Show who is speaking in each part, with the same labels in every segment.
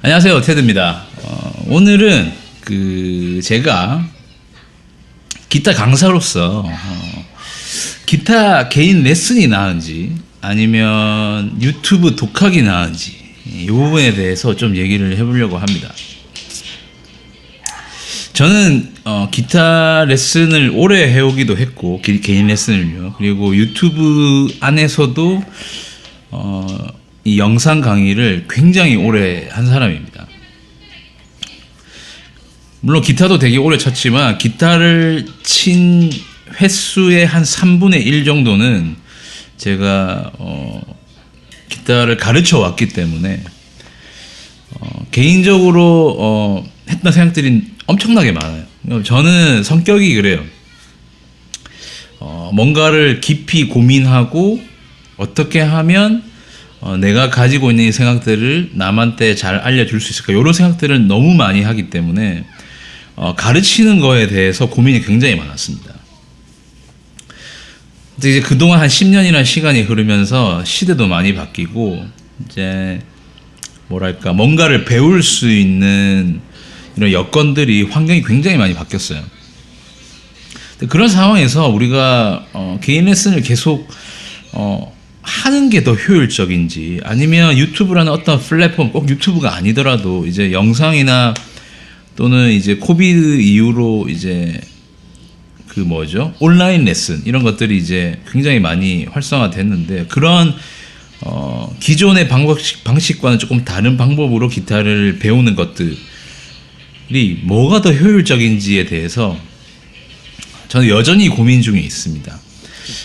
Speaker 1: 안녕하세요, 테드입니다. 오늘은 제가 기타 강사로서 기타 개인 레슨이 나은지 아니면 유튜브 독학이 나은지 이 부분에 대해서 좀 얘기를 해보려고 합니다. 저는 기타 레슨을 오래 해오기도 했고, 개인 레슨을요. 그리고 유튜브 안에서도 이 영상 강의를 굉장히 오래 한 사람입니다. 물론 기타도 되게 오래 쳤지만 기타를 친 횟수의 한 3분의 1 정도는 제가 기타를 가르쳐 왔기 때문에 개인적으로 했던 생각들이 엄청나게 많아요. 저는 성격이 그래요. 뭔가를 깊이 고민하고 어떻게 하면 내가 가지고 있는 이 생각들을 남한테 잘 알려줄 수 있을까, 이런 생각들을 너무 많이 하기 때문에 가르치는 거에 대해서 고민이 굉장히 많았습니다. 근데 이제 그동안 한 10년이라는 시간이 흐르면서 시대도 많이 바뀌고, 이제 뭐랄까, 뭔가를 배울 수 있는 이런 여건들이, 환경이 굉장히 많이 바뀌었어요. 그런 상황에서 우리가 개인 레슨을 계속 하는 게 더 효율적인지, 아니면 유튜브라는 어떤 플랫폼, 꼭 유튜브가 아니더라도 이제 영상이나 또는 이제 코비드 이후로 이제 온라인 레슨 이런 것들이 이제 굉장히 많이 활성화됐는데, 그런 기존의 방식과는 조금 다른 방법으로 기타를 배우는 것들이 뭐가 더 효율적인지에 대해서 저는 여전히 고민 중에 있습니다.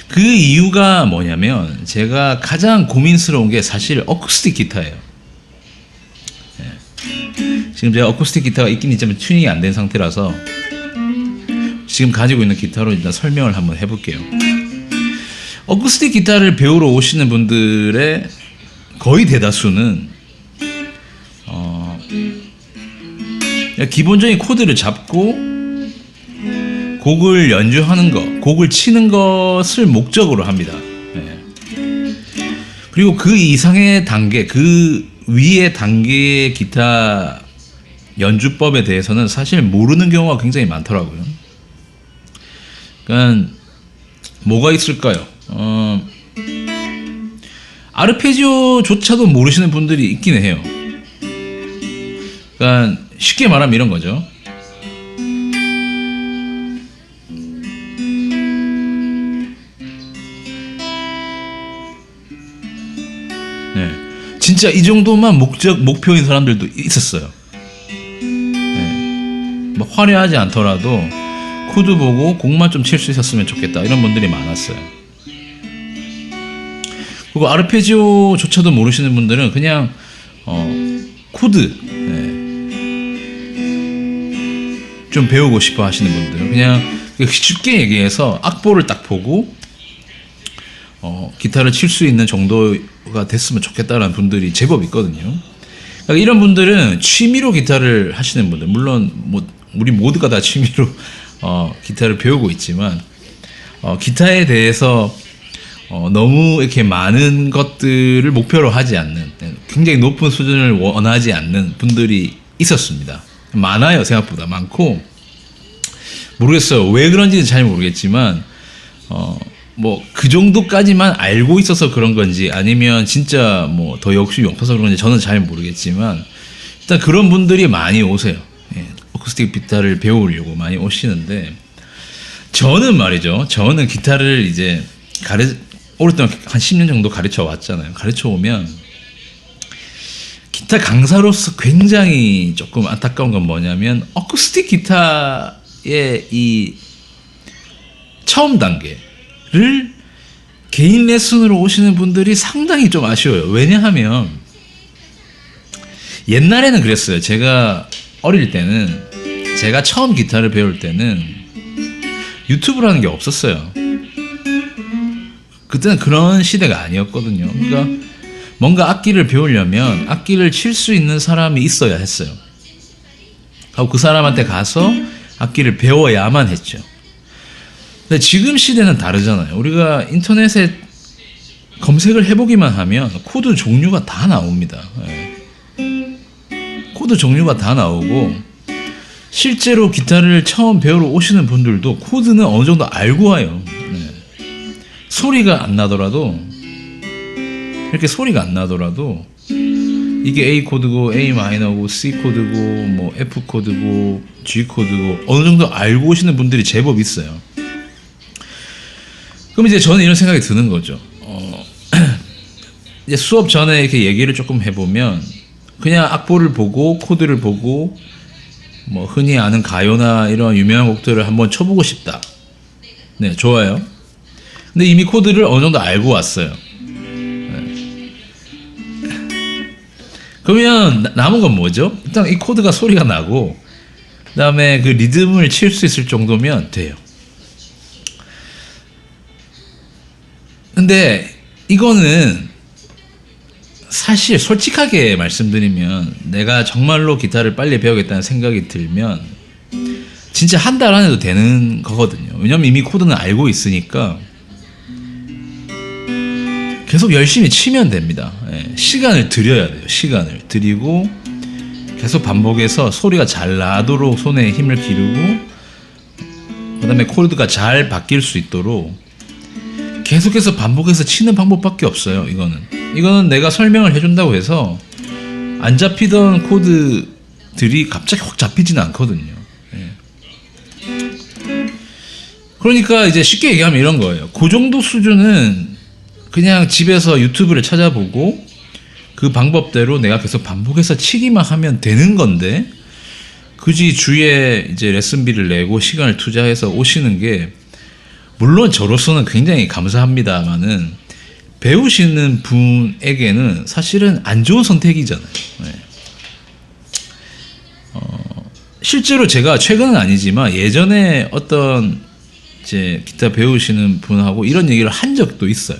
Speaker 1: 그 이유가 뭐냐면, 제가 가장 고민스러운 게 사실 어쿠스틱 기타예요. 지금 제가 어쿠스틱 기타가 있긴 있지만 튜닝이 안 된 상태라서 지금 가지고 있는 기타로 일단 설명을 한번 해볼게요. 어쿠스틱 기타를 배우러 오시는 분들의 거의 대다수는 기본적인 코드를 잡고 곡을 연주하는 것, 곡을 치는 것을 목적으로 합니다. 그리고 그 이상의 단계, 그 위의 단계의 기타 연주법에 대해서는 사실 모르는 경우가 굉장히 많더라고요. 그러니까 뭐가 있을까요? 아르페지오조차도 모르시는 분들이 있긴 해요. 그러니까 쉽게 말하면 이런 거죠. 네, 진짜 이 정도만 목표인 사람들도 있었어요. 네, 뭐 화려하지 않더라도 코드 보고 곡만 좀 칠 수 있었으면 좋겠다, 이런 분들이 많았어요. 그리고 아르페지오조차도 모르시는 분들은 그냥 코드 좀 배우고 싶어 하시는 분들, 그냥 쉽게 얘기해서 악보를 딱 보고 기타를 칠 수 있는 정도가 됐으면 좋겠다라는 분들이 제법 있거든요. 그러니까 이런 분들은 취미로 기타를 하시는 분들, 물론 뭐 우리 모두가 다 취미로 기타를 배우고 있지만 기타에 대해서 너무 이렇게 많은 것들을 목표로 하지 않는, 굉장히 높은 수준을 원하지 않는 분들이 있었습니다. 많아요. 생각보다 많고, 모르겠어요, 왜 그런지는 잘 모르겠지만 뭐 그 정도까지만 알고 있어서 그런 건지, 아니면 진짜 뭐 더 욕심이 없어서 그런 건지 저는 잘 모르겠지만, 일단 그런 분들이 많이 오세요. 어쿠스틱 기타를 배우려고 많이 오시는데, 저는 말이죠, 저는 기타를 이제 오랫동안 한 10년 정도 가르쳐 왔잖아요. 가르쳐 오면 기타 강사로서 굉장히 조금 안타까운 건 뭐냐면, 어쿠스틱 기타의 이 처음 단계를 개인 레슨으로 오시는 분들이 상당히 좀 아쉬워요. 왜냐하면 옛날에는 그랬어요. 제가 어릴 때는, 제가 처음 기타를 배울 때는 유튜브라는 게 없었어요. 그때는 그런 시대가 아니었거든요. 그러니까 뭔가 악기를 배우려면 악기를 칠 수 있는 사람이 있어야 했어요. 하고 그 사람한테 가서 악기를 배워야만 했죠. 근데 지금 시대는 다르잖아요. 우리가 인터넷에 검색을 해보기만 하면 코드 종류가 다 나옵니다. 코드 종류가 다 나오고 실제로 기타를 처음 배우러 오시는 분들도 코드는 어느 정도 알고 와요. 네. 소리가 안 나더라도 이렇게 소리가 안 나더라도 이게 A 코드고 A 마이너고 C 코드고 뭐 F 코드고 G 코드고 어느 정도 알고 오시는 분들이 제법 있어요. 그럼 이제 저는 이런 생각이 드는 거죠. 이제 수업 전에 이렇게 얘기를 조금 해보면 그냥 악보를 보고 코드를 보고 뭐 흔히 아는 가요나 이런 유명한 곡들을 한번 쳐보고 싶다. 네, 좋아요. 근데 이미 코드를 어느 정도 알고 왔어요. 네. 그러면 남은 건 뭐죠? 일단 이 코드가 소리가 나고 그 다음에 그 리듬을 칠 수 있을 정도면 돼요. 근데 이거는 사실 솔직하게 말씀드리면 내가 정말로 기타를 빨리 배우겠다는 생각이 들면 진짜 한 달 안에도 되는 거거든요. 왜냐면 이미 코드는 알고 있으니까 계속 열심히 치면 됩니다. 시간을 들여야 돼요. 시간을 들이고 계속 반복해서 소리가 잘 나도록 손에 힘을 기르고 그 다음에 코드가 잘 바뀔 수 있도록 계속해서 반복해서 치는 방법밖에 없어요. 이거는 내가 설명을 해준다고 해서 안 잡히던 코드들이 갑자기 확 잡히지는 않거든요. 그러니까 이제 쉽게 얘기하면 이런 거예요. 그 정도 수준은 그냥 집에서 유튜브를 찾아보고 그 방법대로 내가 계속 반복해서 치기만 하면 되는 건데 굳이 주에 이제 레슨비를 내고 시간을 투자해서 오시는 게 물론 저로서는 굉장히 감사합니다만은 배우시는 분에게는 사실은 안 좋은 선택이잖아요. 네. 실제로 제가 최근은 아니지만 예전에 어떤 이제 기타 배우시는 분하고 이런 얘기를 한 적도 있어요.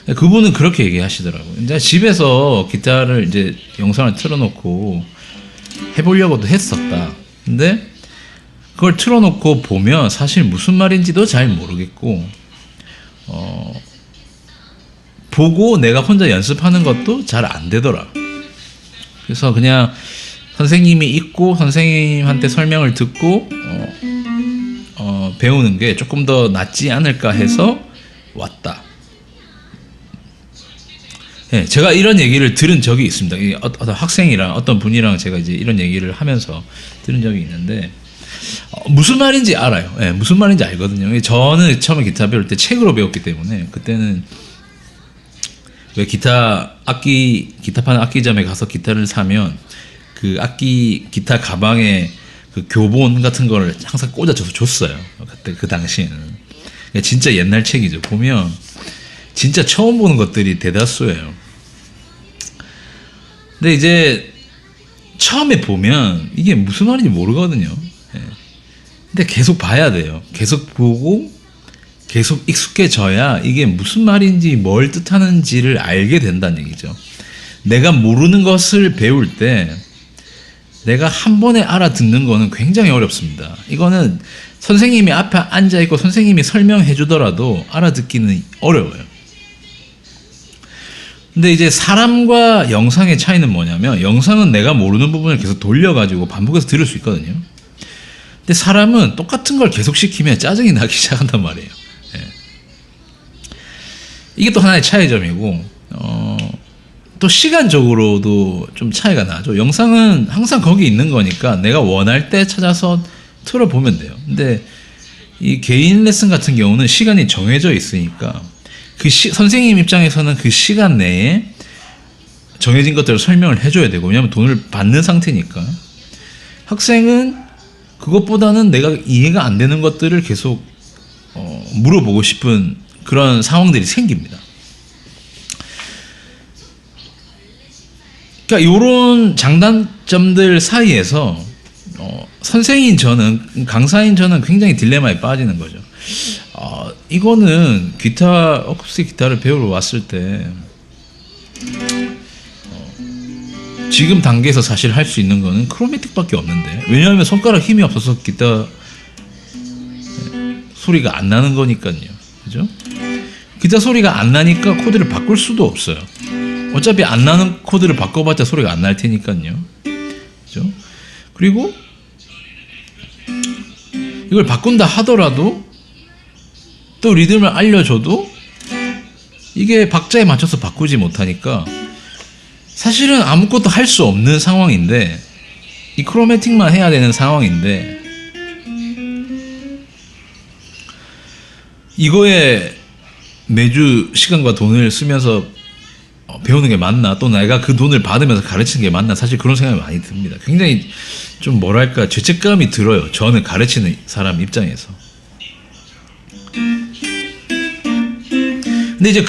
Speaker 1: 그분은 그렇게 얘기하시더라고요. 이제 집에서 기타를 이제 영상을 틀어놓고 해보려고도 했었다. 근데 그걸 틀어놓고 보면 사실 무슨 말인지도 잘 모르겠고 보고 내가 혼자 연습하는 것도 잘 안 되더라. 그래서 그냥 선생님이 있고 선생님한테 설명을 듣고 배우는 게 조금 더 낫지 않을까 해서 왔다. 네, 제가 이런 얘기를 들은 적이 있습니다. 어떤 학생이랑 어떤 분이랑 제가 이제 이런 얘기를 하면서 들은 적이 있는데 무슨 말인지 알아요. 네, 무슨 말인지 알거든요. 저는 처음에 기타 배울 때 책으로 배웠기 때문에 그때는 왜 기타판 악기점에 가서 기타를 사면 그 기타 가방에 그 교본 같은 거를 항상 꽂아줘서 줬어요. 그때 그 당시에는 진짜 옛날 책이죠. 보면 진짜 처음 보는 것들이 대다수예요. 근데 이제 처음에 보면 이게 무슨 말인지 모르거든요. 근데 계속 봐야 돼요. 계속 보고 계속 익숙해져야 이게 무슨 말인지 뭘 뜻하는지를 알게 된다는 얘기죠. 내가 모르는 것을 배울 때 내가 한 번에 알아듣는 거는 굉장히 어렵습니다. 이거는 선생님이 앞에 앉아있고 선생님이 설명해 주더라도 알아듣기는 어려워요. 근데 이제 사람과 영상의 차이는 뭐냐면 영상은 내가 모르는 부분을 계속 돌려가지고 반복해서 들을 수 있거든요. 근데 사람은 똑같은 걸 계속 시키면 짜증이 나기 시작한단 말이에요. 이게 또 하나의 차이점이고 또 시간적으로도 좀 차이가 나죠. 영상은 항상 거기 있는 거니까 내가 원할 때 찾아서 틀어보면 돼요. 근데 이 개인 레슨 같은 경우는 시간이 정해져 있으니까 선생님 입장에서는 그 시간 내에 정해진 것들을 설명을 해줘야 되고 왜냐하면 돈을 받는 상태니까 학생은 그것보다는 내가 이해가 안 되는 것들을 계속 물어보고 싶은 그런 상황들이 생깁니다. 그러니까 이런 장단점들 사이에서 강사인 저는 굉장히 딜레마에 빠지는 거죠. 이거는 어쿠스틱 기타를 배우러 왔을 때 지금 단계에서 사실 할 수 있는 거는 크로매틱밖에 없는데 왜냐하면 손가락 힘이 없어서 기타 소리가 안 나는 거니까요. 그죠? 기타 소리가 안 나니까 코드를 바꿀 수도 없어요. 어차피 안 나는 코드를 바꿔봤자 소리가 안 날 테니까요. 그리고 이걸 바꾼다 하더라도 또 리듬을 알려줘도 이게 박자에 맞춰서 바꾸지 못하니까 사실은 아무것도 할 수 없는 상황인데, 이 크로매틱만 해야 되는 상황인데 이거에 매주 시간과 돈을 쓰면서 배우는 게 맞나, 또 내가 그 돈을 받으면서 가르치는 게 맞나, 사실 그런 생각이 많이 듭니다. 굉장히 좀 뭐랄까 죄책감이 들어요, 저는 가르치는 사람 입장에서. 근데 이제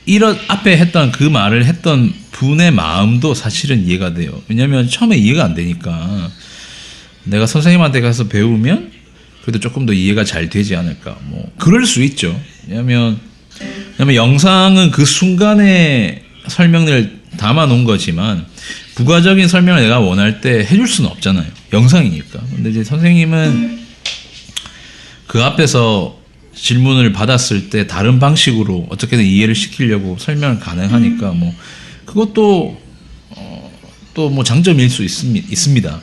Speaker 1: 이런 앞에 했던 그 말을 했던 분의 마음도 사실은 이해가 돼요. 왜냐면 처음에 이해가 안 되니까 내가 선생님한테 가서 배우면 그래도 조금 더 이해가 잘 되지 않을까, 뭐 그럴 수 있죠. 왜냐면 영상은 그 순간에 설명을 담아 놓은 거지만 부가적인 설명을 내가 원할 때 해줄 수는 없잖아요, 영상이니까. 근데 이제 선생님은 그 앞에서 질문을 받았을 때 다른 방식으로 어떻게든 이해를 시키려고 설명을 가능하니까 뭐 그것도 또 뭐 장점일 수 있습니다.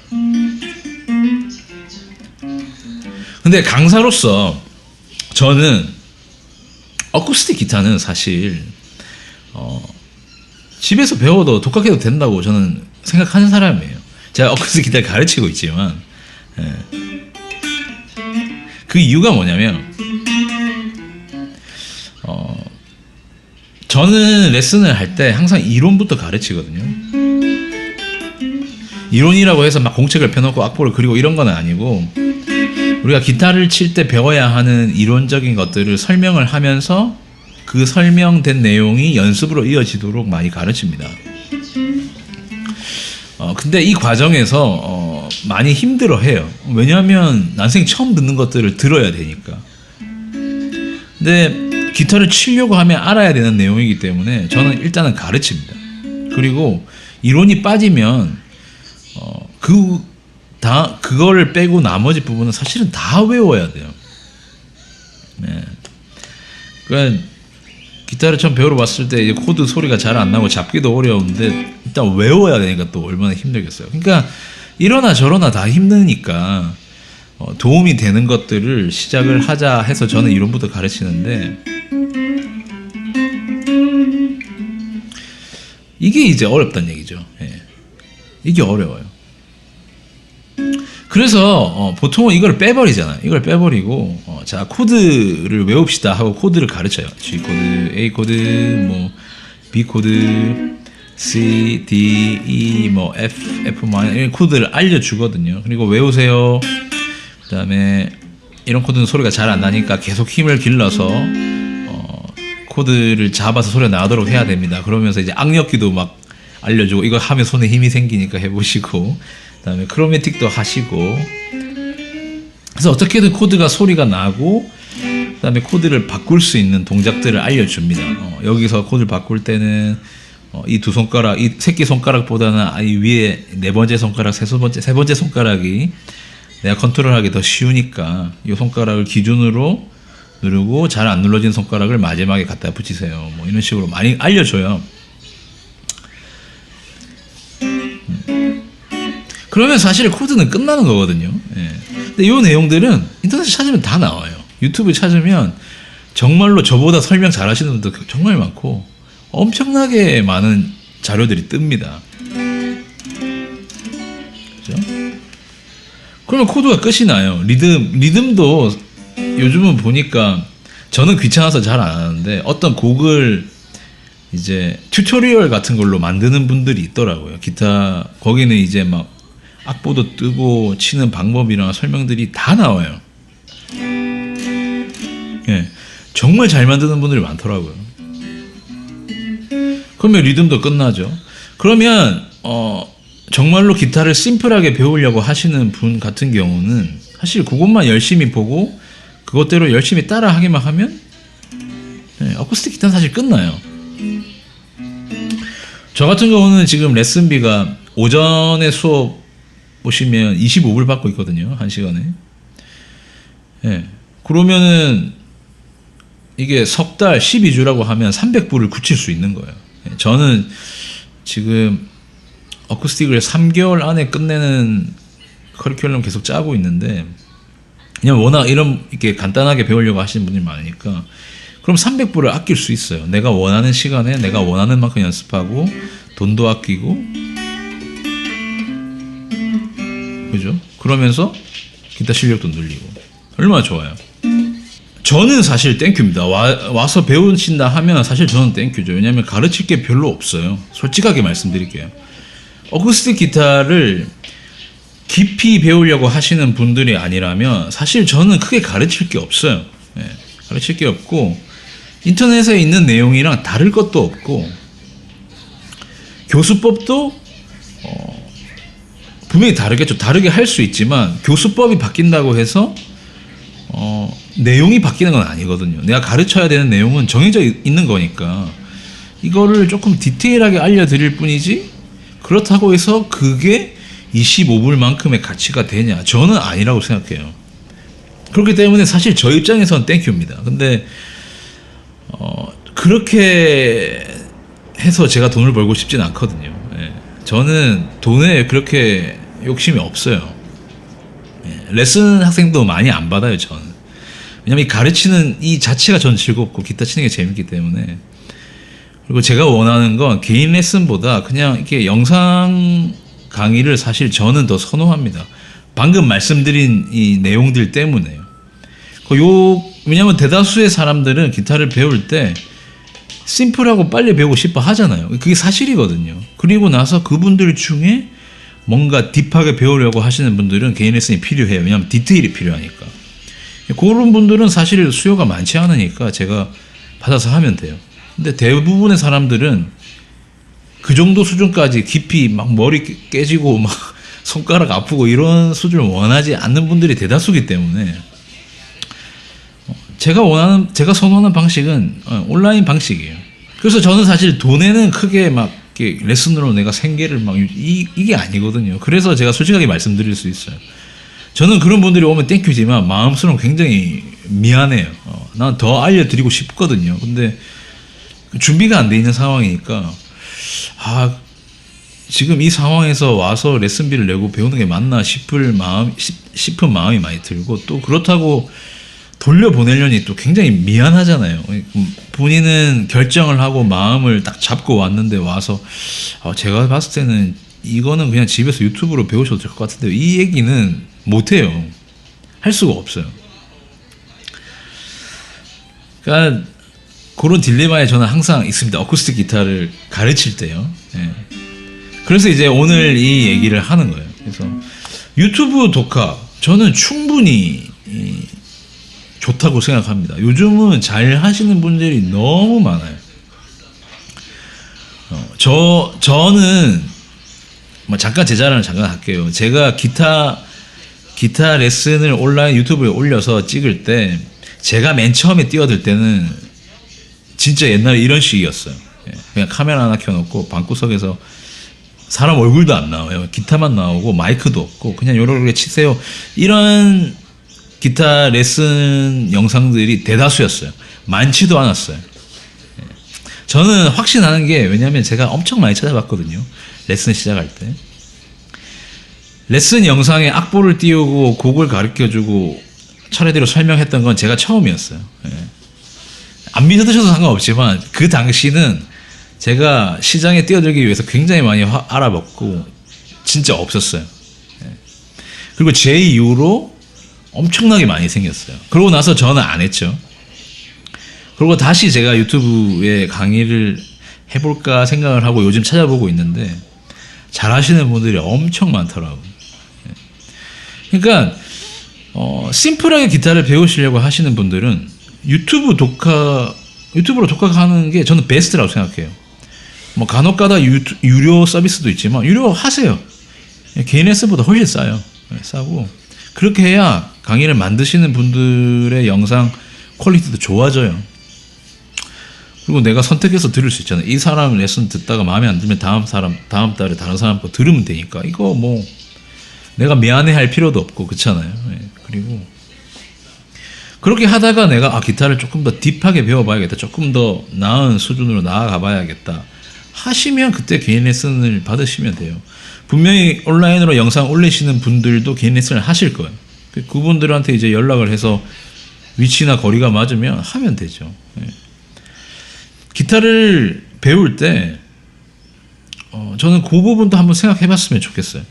Speaker 1: 근데 강사로서 저는 어쿠스틱 기타는 사실 집에서 배워도 독학해도 된다고 저는 생각하는 사람이에요. 제가 어쿠스틱 기타를 가르치고 있지만 그 이유가 뭐냐면 저는 레슨을 할 때 항상 이론부터 가르치거든요. 이론이라고 해서 막 공책을 펴놓고 악보를 그리고 이런 건 아니고, 우리가 기타를 칠 때 배워야 하는 이론적인 것들을 설명을 하면서 그 설명된 내용이 연습으로 이어지도록 많이 가르칩니다. 근데 이 과정에서 많이 힘들어해요. 왜냐하면 난생 처음 듣는 것들을 들어야 되니까. 근데 기타를 치려고 하면 알아야 되는 내용이기 때문에 저는 일단은 가르칩니다. 그리고 이론이 빠지면 그거를 빼고 나머지 부분은 사실은 다 외워야 돼요. 네. 그러니까 기타를 처음 배우러 왔을 때 이제 코드 소리가 잘 안 나고 잡기도 어려운데 일단 외워야 되니까 또 얼마나 힘들겠어요. 그러니까 이러나 저러나 다 힘드니까 도움이 되는 것들을 시작을 하자 해서 저는 이론부터 가르치는데, 이게 이제 어렵다는 얘기죠. 예. 이게 어려워요. 그래서 보통은 이걸 빼버리잖아요. 이걸 빼버리고 자, 코드를 외웁시다 하고 코드를 가르쳐요. G 코드, A 코드, 뭐 B 코드, C, D, E, 뭐 F, F 마이너 이런 코드를 알려주거든요. 그리고 외우세요. 그 다음에 이런 코드는 소리가 잘 안 나니까 계속 힘을 길러서 코드를 잡아서 소리가 나도록 해야 됩니다. 그러면서 이제 악력기도 막 알려주고, 이거 하면 손에 힘이 생기니까 해보시고, 그 다음에 크로매틱도 하시고, 그래서 어떻게든 코드가 소리가 나고, 그 다음에 코드를 바꿀 수 있는 동작들을 알려줍니다. 여기서 코드를 바꿀 때는 이 두 손가락, 이 새끼 손가락보다는 이 위에 네 번째 손가락, 세 번째 손가락이 내가 컨트롤하기 더 쉬우니까 이 손가락을 기준으로 누르고 잘 안 눌러진 손가락을 마지막에 갖다 붙이세요. 뭐 이런 식으로 많이 알려줘요. 그러면 사실 코드는 끝나는 거거든요. 예. 근데 이 내용들은 인터넷에 찾으면 다 나와요. 유튜브에 찾으면 정말로 저보다 설명 잘 하시는 분들 정말 많고 엄청나게 많은 자료들이 뜹니다. 그죠? 그러면 코드가 끝이 나요. 리듬도 요즘은 보니까 저는 귀찮아서 잘 안 하는데 어떤 곡을 이제 튜토리얼 같은 걸로 만드는 분들이 있더라고요. 기타 거기는 이제 막 악보도 뜨고 치는 방법이랑 설명들이 다 나와요. 예, 정말 잘 만드는 분들이 많더라고요. 그러면 리듬도 끝나죠. 그러면 정말로 기타를 심플하게 배우려고 하시는 분 같은 경우는 사실 그것만 열심히 보고 그것대로 열심히 따라 하기만 하면 어쿠스틱 기타는 사실 끝나요. 저 같은 경우는 지금 레슨비가 오전에 수업 보시면 25불 받고 있거든요. 1시간에. 예. 그러면은 이게 석 달 12주라고 하면 300불을 굳힐 수 있는 거예요. 저는 지금 어쿠스틱을 3개월 안에 끝내는 커리큘럼 계속 짜고 있는데, 그냥 워낙 이렇게 간단하게 배우려고 하시는 분들이 많으니까, 그럼 300불을 아낄 수 있어요. 내가 원하는 시간에 내가 원하는 만큼 연습하고, 돈도 아끼고, 그죠? 그러면서 기타 실력도 늘리고. 얼마나 좋아요. 저는 사실 땡큐입니다. 와서 배우신다 하면 사실 저는 땡큐죠. 왜냐면 가르칠 게 별로 없어요. 솔직하게 말씀드릴게요. 어쿠스틱 기타를 깊이 배우려고 하시는 분들이 아니라면 사실 저는 크게 가르칠 게 없어요. 예, 가르칠 게 없고 인터넷에 있는 내용이랑 다를 것도 없고 교수법도 분명히 다르겠죠. 다르게 할 수 있지만 교수법이 바뀐다고 해서 내용이 바뀌는 건 아니거든요. 내가 가르쳐야 되는 내용은 정해져 있는 거니까 이거를 조금 디테일하게 알려드릴 뿐이지 그렇다고 해서 그게 25불만큼의 가치가 되냐? 저는 아니라고 생각해요. 그렇기 때문에 사실 저 입장에서는 땡큐입니다. 근데 그렇게 해서 제가 돈을 벌고 싶진 않거든요. 예. 저는 돈에 그렇게 욕심이 없어요. 예. 레슨 학생도 많이 안 받아요, 저는. 왜냐면 이 가르치는 이 자체가 전 즐겁고 기타 치는 게 재밌기 때문에. 그리고 제가 원하는 건 개인 레슨보다 그냥 이렇게 영상 강의를 사실 저는 더 선호합니다. 방금 말씀드린 이 내용들 때문에요. 왜냐면 대다수의 사람들은 기타를 배울 때 심플하고 빨리 배우고 싶어 하잖아요. 그게 사실이거든요. 그리고 나서 그분들 중에 뭔가 딥하게 배우려고 하시는 분들은 개인 레슨이 필요해요. 왜냐면 디테일이 필요하니까. 그런 분들은 사실 수요가 많지 않으니까 제가 받아서 하면 돼요. 근데 대부분의 사람들은 그 정도 수준까지 깊이 막 머리 깨지고 막 손가락 아프고 이런 수준을 원하지 않는 분들이 대다수기 때문에 제가 선호하는 방식은 온라인 방식이에요. 그래서 저는 사실 돈에는 크게 막 레슨으로 내가 생계를 막 이게 아니거든요. 그래서 제가 솔직하게 말씀드릴 수 있어요. 저는 그런 분들이 오면 땡큐지만 마음속으로는 굉장히 미안해요. 난 더 알려드리고 싶거든요. 근데 준비가 안 돼 있는 상황이니까 지금 이 상황에서 와서 레슨비를 내고 배우는 게 맞나 싶은 마음이 많이 들고 또 그렇다고 돌려보내려니 또 굉장히 미안하잖아요. 본인은 결정을 하고 마음을 딱 잡고 왔는데 와서 제가 봤을 때는 이거는 그냥 집에서 유튜브로 배우셔도 될 것 같은데 이 얘기는 못해요. 할 수가 없어요. 그러니까 그런 딜레마에 저는 항상 있습니다. 어쿠스틱 기타를 가르칠 때요. 예. 그래서 이제 오늘 이 얘기를 하는 거예요. 그래서 유튜브 독학 저는 충분히 좋다고 생각합니다. 요즘은 잘 하시는 분들이 너무 많아요. 저는 잠깐 제 자랑을 잠깐 할게요. 제가 기타 레슨을 온라인 유튜브에 올려서 찍을 때 제가 맨 처음에 뛰어들 때는 진짜 옛날에 이런 식이었어요. 그냥 카메라 하나 켜놓고 방구석에서 사람 얼굴도 안 나와요. 기타만 나오고 마이크도 없고 그냥 요렇게 치세요. 이런 기타 레슨 영상들이 대다수였어요. 많지도 않았어요. 저는 확신하는 게 왜냐하면 제가 엄청 많이 찾아봤거든요. 레슨 시작할 때. 레슨 영상에 악보를 띄우고 곡을 가르쳐주고 차례대로 설명했던 건 제가 처음이었어요. 안 믿으셔도 상관없지만 그 당시는 제가 시장에 뛰어들기 위해서 굉장히 많이 알아봤고 진짜 없었어요. 그리고 제 이후로 엄청나게 많이 생겼어요. 그러고 나서 저는 안 했죠. 그리고 다시 제가 유튜브에 강의를 해볼까 생각을 하고 요즘 찾아보고 있는데 잘하시는 분들이 엄청 많더라고요. 그러니까 심플하게 기타를 배우시려고 하시는 분들은 유튜브로 독학하는 게 저는 베스트라고 생각해요. 간혹가다 유료 서비스도 있지만 유료 하세요. 개인 레슨보다 훨씬 싸고 그렇게 해야 강의를 만드시는 분들의 영상 퀄리티도 좋아져요. 그리고 내가 선택해서 들을 수 있잖아요. 이 사람 레슨 듣다가 마음에 안 들면 다음 달에 다른 사람 거 들으면 되니까 이거 내가 미안해할 필요도 없고 그렇잖아요. 그리고 그렇게 하다가 내가 기타를 조금 더 딥하게 배워봐야겠다. 조금 더 나은 수준으로 나아가 봐야겠다. 하시면 그때 개인 레슨을 받으시면 돼요. 분명히 온라인으로 영상 올리시는 분들도 개인 레슨을 하실 거예요. 그분들한테 이제 연락을 해서 위치나 거리가 맞으면 하면 되죠. 예. 기타를 배울 때 저는 그 부분도 한번 생각해 봤으면 좋겠어요.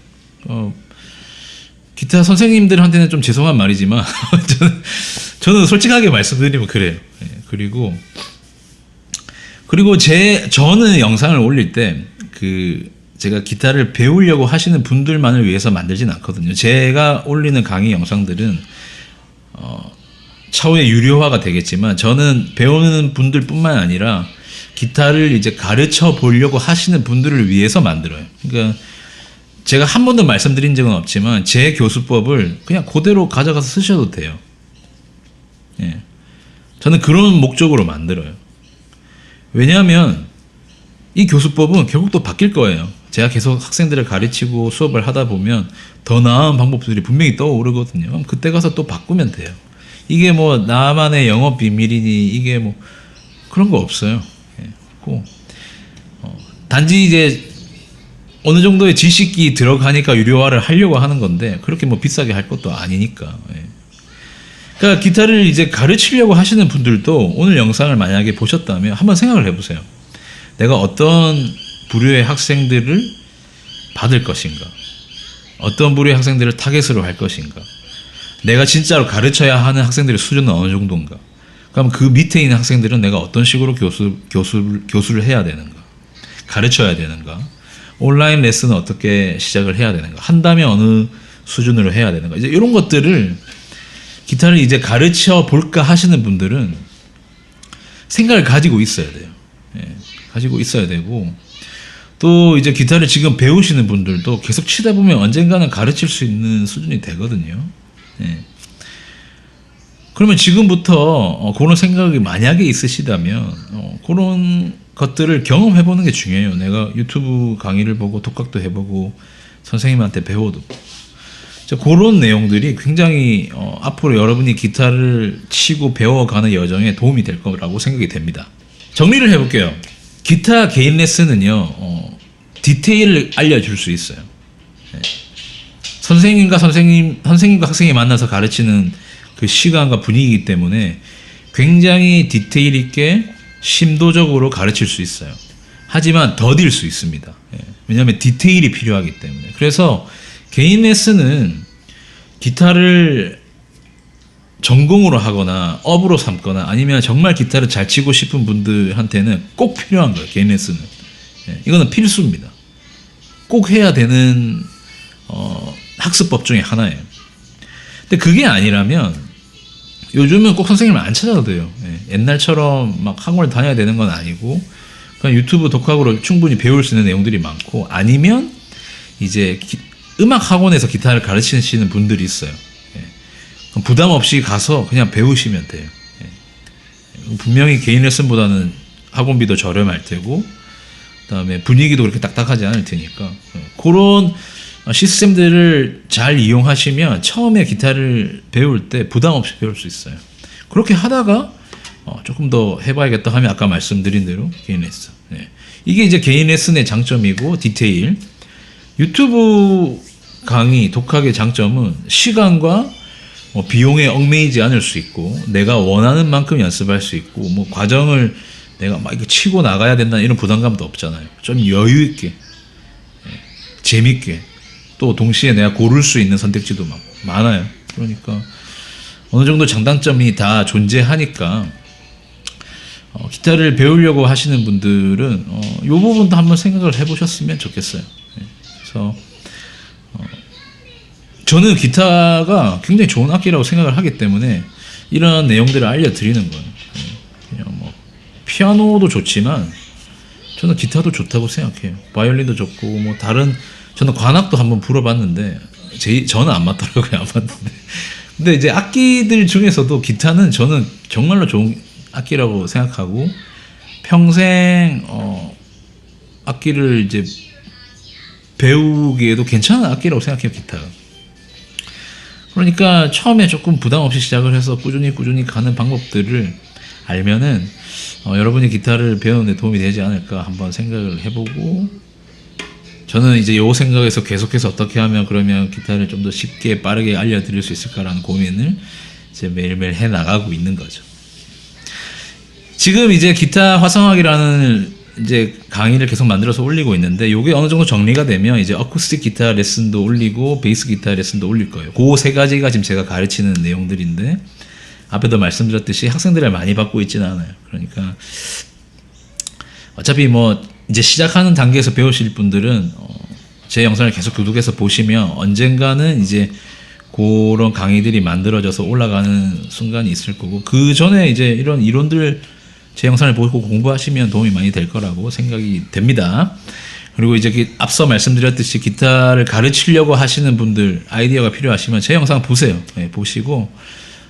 Speaker 1: 기타 선생님들한테는 좀 죄송한 말이지만 저는 솔직하게 말씀드리면 그래요. 예. 그리고 저는 영상을 올릴 때 제가 기타를 배우려고 하시는 분들만을 위해서 만들진 않거든요. 제가 올리는 강의 영상들은 차후에 유료화가 되겠지만 저는 배우는 분들뿐만 아니라 기타를 이제 가르쳐 보려고 하시는 분들을 위해서 만들어요. 그러니까 제가 한 번도 말씀드린 적은 없지만 제 교수법을 그냥 그대로 가져가서 쓰셔도 돼요. 예. 저는 그런 목적으로 만들어요. 왜냐하면 이 교수법은 결국 또 바뀔 거예요. 제가 계속 학생들을 가르치고 수업을 하다 보면 더 나은 방법들이 분명히 떠오르거든요. 그럼 그때 가서 또 바꾸면 돼요. 이게 뭐 나만의 영업 비밀이니 이게 뭐 그런 거 없어요. 예. 단지 이제 어느 정도의 지식이 들어가니까 유료화를 하려고 하는 건데 그렇게 뭐 비싸게 할 것도 아니니까. 예. 그러니까 기타를 이제 가르치려고 하시는 분들도 오늘 영상을 만약에 보셨다면 한번 생각을 해보세요. 내가 어떤 부류의 학생들을 받을 것인가? 어떤 부류의 학생들을 타겟으로 할 것인가? 내가 진짜로 가르쳐야 하는 학생들의 수준은 어느 정도인가? 그럼 그 밑에 있는 학생들은 내가 어떤 식으로 교수를 해야 되는가? 가르쳐야 되는가? 온라인 레슨은 어떻게 시작을 해야 되는가? 한다면 어느 수준으로 해야 되는가? 이제 이런 것들을 기타를 이제 가르쳐 볼까 하시는 분들은 생각을 가지고 있어야 돼요. 예, 가지고 있어야 되고, 또 이제 기타를 지금 배우시는 분들도 계속 치다 보면 언젠가는 가르칠 수 있는 수준이 되거든요. 예. 그러면 지금부터 그런 생각이 만약에 있으시다면 그런 것들을 경험해 보는 게 중요해요. 내가 유튜브 강의를 보고 독학도 해보고 선생님한테 배워도 그런 내용들이 굉장히 앞으로 여러분이 기타를 치고 배워가는 여정에 도움이 될 거라고 생각이 됩니다. 정리를 해볼게요. 기타 개인 레슨은요, 디테일을 알려줄 수 있어요. 네. 선생님과 학생이 만나서 가르치는 그 시간과 분위기이기 때문에 굉장히 디테일 있게 심도적으로 가르칠 수 있어요. 하지만 더딜 수 있습니다. 예. 왜냐하면 디테일이 필요하기 때문에. 그래서 개인 레슨은 기타를 전공으로 하거나 업으로 삼거나 아니면 정말 기타를 잘 치고 싶은 분들한테는 꼭 필요한 거예요. 개인 레슨은. 예. 이거는 필수입니다. 꼭 해야 되는 학습법 중에 하나예요. 근데 그게 아니라면 요즘은 꼭 선생님을 안 찾아도 돼요. 예. 옛날처럼 막 학원을 다녀야 되는 건 아니고 그냥 유튜브 독학으로 충분히 배울 수 있는 내용들이 많고, 아니면 이제 음악 학원에서 기타를 가르치시는 분들이 있어요. 예. 그럼 부담 없이 가서 그냥 배우시면 돼요. 예. 분명히 개인 레슨보다는 학원비도 저렴할 테고, 그다음에 분위기도 그렇게 딱딱하지 않을 테니까 그런 시스템들을 잘 이용하시면 처음에 기타를 배울 때 부담 없이 배울 수 있어요. 그렇게 하다가 조금 더 해봐야겠다 하면 아까 말씀드린 대로 개인 레슨. 네. 이게 이제 개인 레슨의 장점이고 디테일. 유튜브 강의 독학의 장점은 시간과 비용에 얽매이지 않을 수 있고, 내가 원하는 만큼 연습할 수 있고, 뭐 과정을 내가 막 이거 치고 나가야 된다는 이런 부담감도 없잖아요. 좀 여유 있게, 재밌게, 또 동시에 내가 고를 수 있는 선택지도 많아요. 그러니까 어느 정도 장단점이 다 존재하니까 기타를 배우려고 하시는 분들은 이 부분도 한번 생각을 해보셨으면 좋겠어요. 그래서 저는 기타가 굉장히 좋은 악기라고 생각을 하기 때문에 이런 내용들을 알려드리는 거예요. 그냥 뭐 피아노도 좋지만 저는 기타도 좋다고 생각해요. 바이올린도 좋고 뭐 다른, 저는 관악도 한번 불어봤는데 저는 안 맞더라고요. 안 맞는데. 근데 이제 악기들 중에서도 기타는 저는 정말로 좋은 악기라고 생각하고, 평생 악기를 이제 배우기에도 괜찮은 악기라고 생각해요. 기타가. 그러니까 처음에 조금 부담 없이 시작을 해서 꾸준히 가는 방법들을 알면은 여러분이 기타를 배우는 데 도움이 되지 않을까 한번 생각을 해보고 저는 이제 요 생각에서 계속해서 어떻게 하면 그러면 기타를 좀 더 쉽게 빠르게 알려드릴 수 있을까라는 고민을 이제 매일매일 해 나가고 있는 거죠. 지금 이제 기타 화성학이라는 이제 강의를 계속 만들어서 올리고 있는데, 요게 어느 정도 정리가 되면 이제 어쿠스틱 기타 레슨도 올리고 베이스 기타 레슨도 올릴 거예요. 그 세 가지가 지금 제가 가르치는 내용들인데, 앞에도 말씀드렸듯이 학생들을 많이 받고 있지는 않아요. 그러니까 어차피 뭐 이제 시작하는 단계에서 배우실 분들은 제 영상을 계속 구독해서 보시면 언젠가는 이제 그런 강의들이 만들어져서 올라가는 순간이 있을 거고, 그 전에 이제 이런 이론들 제 영상을 보고 공부하시면 도움이 많이 될 거라고 생각이 됩니다. 그리고 이제 앞서 말씀드렸듯이 기타를 가르치려고 하시는 분들, 아이디어가 필요하시면 제 영상 보세요. 네, 보시고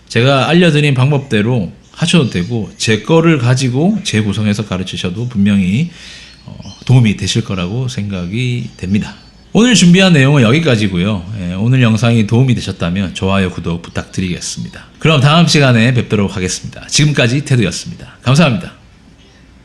Speaker 1: 제가 알려드린 방법대로 하셔도 되고, 제 거를 가지고 재구성해서 가르치셔도 분명히 도움이 되실 거라고 생각이 됩니다. 오늘 준비한 내용은 여기까지고요. 예, 오늘 영상이 도움이 되셨다면 좋아요, 구독 부탁드리겠습니다. 그럼 다음 시간에 뵙도록 하겠습니다. 지금까지 테드였습니다. 감사합니다.